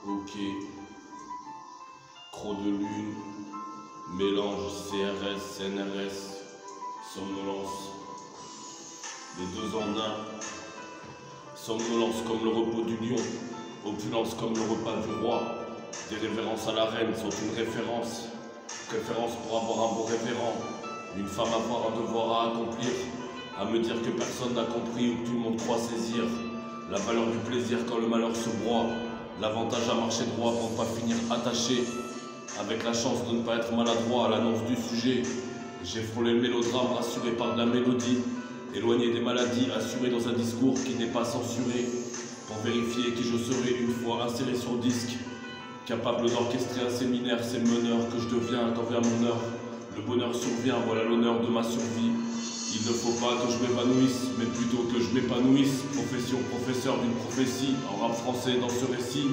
Ok. Trop de lune. Mélange CRS, CNRS. Somnolence. Les deux en un. Somnolence comme le repos du lion. Opulence comme le repas du roi. Des révérences à la reine sont une référence. Préférence pour avoir un bon révérend. Une femme avoir un devoir à accomplir. À me dire que personne n'a compris ou que tout le monde croit saisir. La valeur du plaisir quand le malheur se broie. L'avantage à marcher droit pour ne pas finir attaché. Avec la chance de ne pas être maladroit à l'annonce du sujet. J'ai frôlé le mélodrame rassuré par de la mélodie. Éloigné des maladies, assuré dans un discours qui n'est pas censuré. Pour vérifier qui je serai une fois inséré sur disque. Capable d'orchestrer un séminaire, c'est le meneur que je deviens quand vient mon heure. Le bonheur survient, voilà l'honneur de ma survie. Il ne faut pas que je m'évanouisse, mais plutôt que je m'épanouisse. Profession, professeur d'une prophétie, en rap français dans ce récit.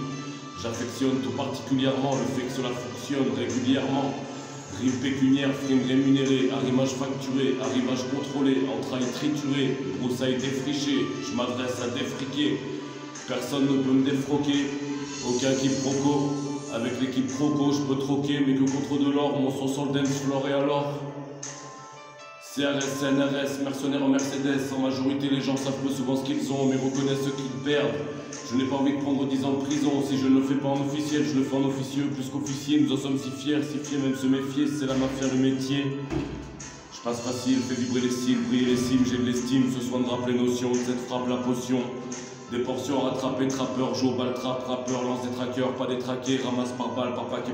J'affectionne tout particulièrement le fait que cela fonctionne régulièrement. Rime pécuniaire, frime rémunéré, arrimage facturé, arrimage contrôlé, entrailles triturées, broussailles défrichées, je m'adresse à défriquer. Personne ne peut me défroquer, aucun quiproquo. Avec l'équipe Proco, je peux troquer, mais que contre de l'or, mon son sur le dance floor et alors CRS, CNRS, mercenaires en Mercedes, en majorité les gens savent peu souvent ce qu'ils ont, mais reconnaissent ce qu'ils perdent. Je n'ai pas envie de prendre 10 ans de prison, si je ne le fais pas en officiel, je le fais en officieux, plus qu'officier, nous en sommes si fiers même se méfier, c'est la mafia le métier. Je passe facile, fais vibrer les cils, briller les cimes, j'ai de l'estime, ce soin de rappeler notion, cette frappe la potion. Des portions à rattraper, trappeur, joue au bal trap, rappeur, lance des traqueurs, pas des traqués, ramasse par balle, par paquet.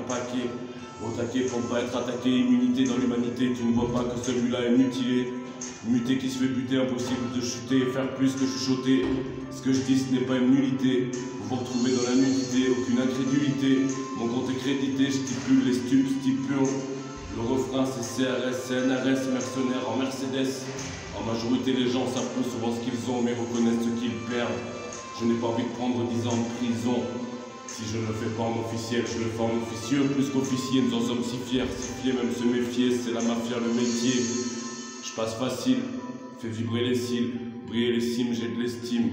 Au taquet pour ne pas être attaqué, immunité dans l'humanité, tu ne vois pas que celui-là est mutilé. Muté qui se fait buter, impossible de chuter, faire plus que chuchoter. Ce que je dis ce n'est pas une nullité, vous vous retrouvez dans la nudité, aucune incrédulité. Mon compte est crédité, je stipule, les stupes stipulent. Le refrain c'est CRS, CNRS, mercenaires en Mercedes. En majorité les gens savent peu souvent ce qu'ils ont, mais reconnaissent ce qu'ils perdent. Je n'ai pas envie de prendre 10 ans de prison. Si je ne le fais pas en officiel, je le fais en officieux, plus qu'officier, nous en sommes si fiers même se méfier, c'est la mafia le métier. Je passe facile, fais vibrer les cils, briller les cimes, j'ai de l'estime.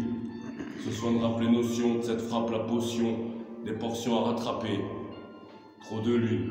Ce soin de rappeler notion, de cette frappe la potion, des portions à rattraper, trop de lune.